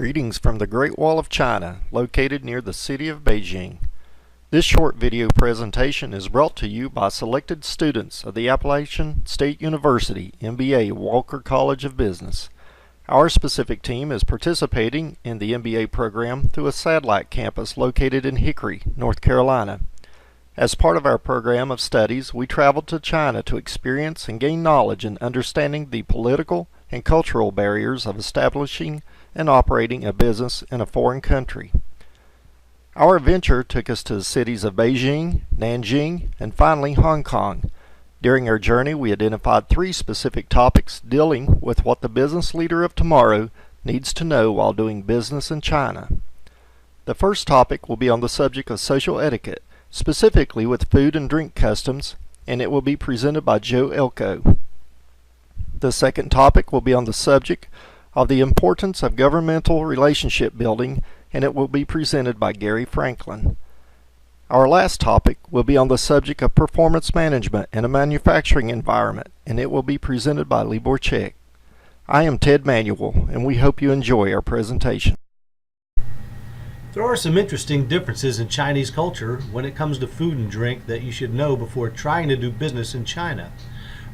Greetings from the Great Wall of China, located near the city of Beijing. This short video presentation is brought to you by selected students of the Appalachian State University MBA Walker College of Business. Our specific team is participating in the MBA program through a satellite campus located in Hickory, North Carolina. As part of our program of studies, we traveled to China to experience and gain knowledge in understanding the political and cultural barriers of establishing and operating a business in a foreign country. Our adventure took us to the cities of Beijing, Nanjing, and finally Hong Kong. During our journey, we identified 3 specific topics dealing with what the business leader of tomorrow needs to know while doing business in China. The first topic will be on the subject of social etiquette, specifically with food and drink customs, and it will be presented by Joe Elko. The second topic will be on the subject of the importance of governmental relationship building, and it will be presented by Gary Franklin. Our last topic will be on the subject of performance management in a manufacturing environment, and it will be presented by Libor Chek. I am Ted Manuel, and we hope you enjoy our presentation. There are some interesting differences in Chinese culture when it comes to food and drink that you should know before trying to do business in China.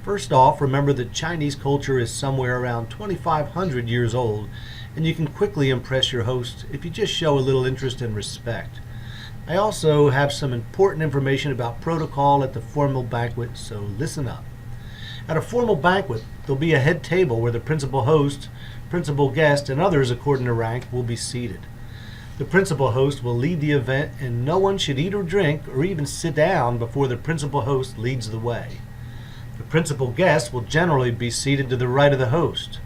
First off, remember that Chinese culture is somewhere around 2,500 years old, and you can quickly impress your host if you just show a little interest and respect. I also have some important information about protocol at the formal banquet, so listen up. At a formal banquet, there'll be a head table where the principal host, principal guest, and others according to rank will be seated. The principal host will lead the event, and no one should eat or drink or even sit down before the principal host leads the way. The principal guest will generally be seated to the right of the host.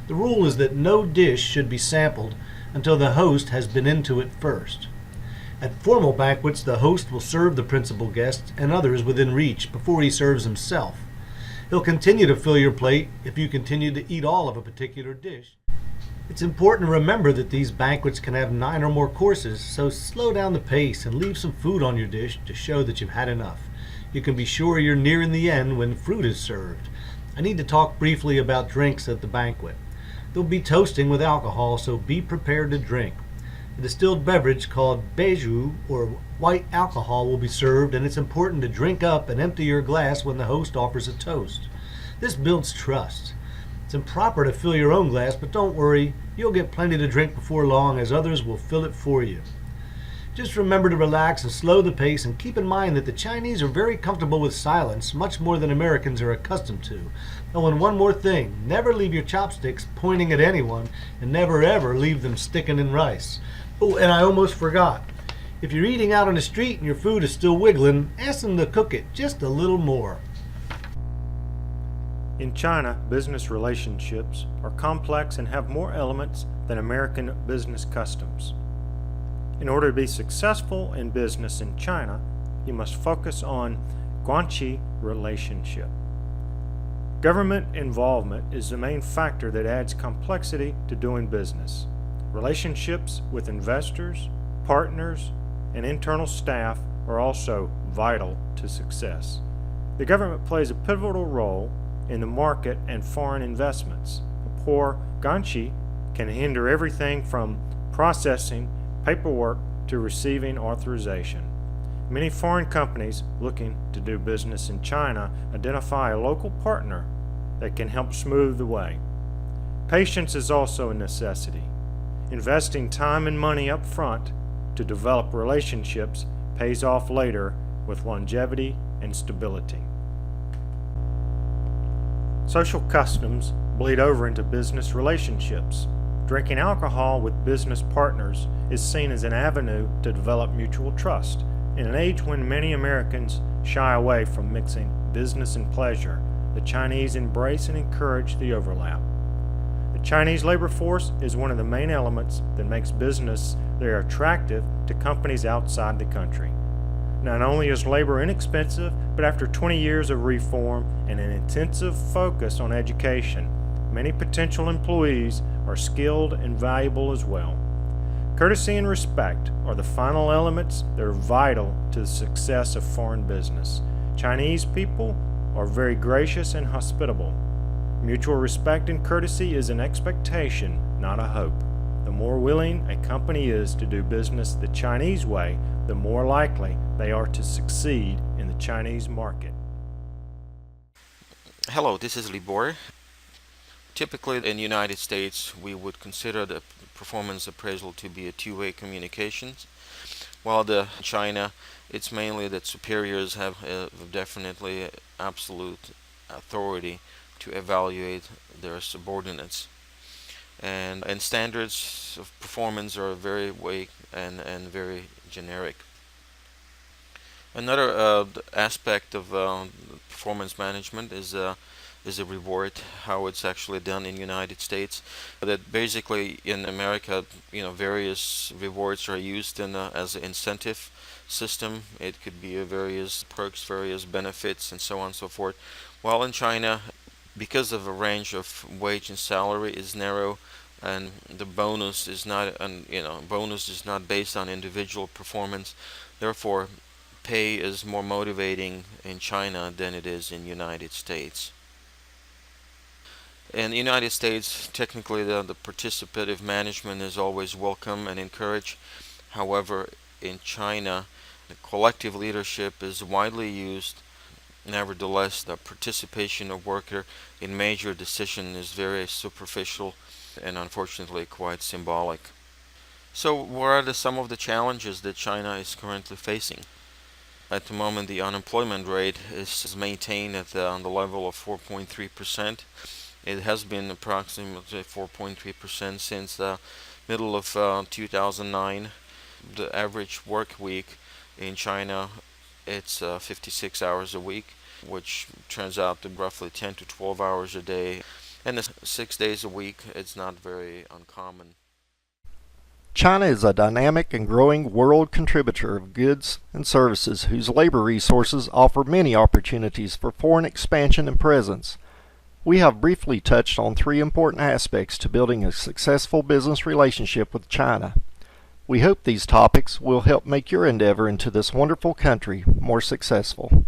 The rule is that no dish should be sampled until the host has been into it first. At formal banquets, the host will serve the principal guest and others within reach before he serves himself. He'll continue to fill your plate if you continue to eat all of a particular dish. It's important to remember that these banquets can have 9 or more courses, so slow down the pace and leave some food on your dish to show that you've had enough. You can be sure you're nearing the end when fruit is served. I need to talk briefly about drinks at the banquet. There'll be toasting with alcohol, so be prepared to drink. A distilled beverage called baijiu, or white alcohol, will be served, and it's important to drink up and empty your glass when the host offers a toast. This builds trust. It's improper to fill your own glass, but don't worry, you'll get plenty to drink before long, as others will fill it for you. Just remember to relax and slow the pace, and keep in mind that the Chinese are very comfortable with silence, much more than Americans are accustomed to. Oh, and one more thing, never leave your chopsticks pointing at anyone, and never ever leave them sticking in rice. Oh, and I almost forgot. If you're eating out on the street and your food is still wiggling, ask them to cook it just a little more. In China, business relationships are complex and have more elements than American business customs. In order to be successful in business in China, you must focus on guanxi relationship. Government involvement is the main factor that adds complexity to doing business. Relationships with investors, partners, and internal staff are also vital to success. The government plays a pivotal role in the market and foreign investments. A poor guanxi can hinder everything from processing paperwork to receiving authorization. Many foreign companies looking to do business in China identify a local partner that can help smooth the way. Patience is also a necessity. Investing time and money up front to develop relationships pays off later with longevity and stability. Social customs bleed over into business relationships. Drinking alcohol with business partners is seen as an avenue to develop mutual trust. In an age when many Americans shy away from mixing business and pleasure, the Chinese embrace and encourage the overlap. The Chinese labor force is one of the main elements that makes business there attractive to companies outside the country. Not only is labor inexpensive, but after 20 years of reform and an intensive focus on education, many potential employees are skilled and valuable as well. Courtesy and respect are the final elements that are vital to the success of foreign business. Chinese people are very gracious and hospitable. Mutual respect and courtesy is an expectation, not a hope. The more willing a company is to do business the Chinese way, the more likely they are to succeed in the Chinese market. Hello, this is Libor. Typically in the United States, we would consider the performance appraisal to be a two-way communications, while in China, it's mainly that superiors have definitely absolute authority to evaluate their subordinates. And standards of performance are very vague and very generic. Another aspect of performance management is a reward, how it's actually done in United States. That basically in America, various rewards are used as an incentive system. It could be various perks, various benefits, and so on and so forth. While in China, because of a range of wage and salary is narrow, and the bonus is not, based on individual performance, therefore pay is more motivating in China than it is in United States. In the United States, technically the participative management is always welcome and encouraged. However, in China, the collective leadership is widely used. Nevertheless, the participation of worker in major decision is very superficial and unfortunately quite symbolic. So what are some of the challenges that China is currently facing? At the moment, the unemployment rate is maintained at on the level of 4.3%. It has been approximately 4.3% since the middle of 2009. The average work week in China, it's 56 hours a week, which turns out to roughly 10 to 12 hours a day. And 6 days a week, it's not very uncommon. China is a dynamic and growing world contributor of goods and services whose labor resources offer many opportunities for foreign expansion and presence. We have briefly touched on three important aspects to building a successful business relationship with China. We hope these topics will help make your endeavor into this wonderful country more successful.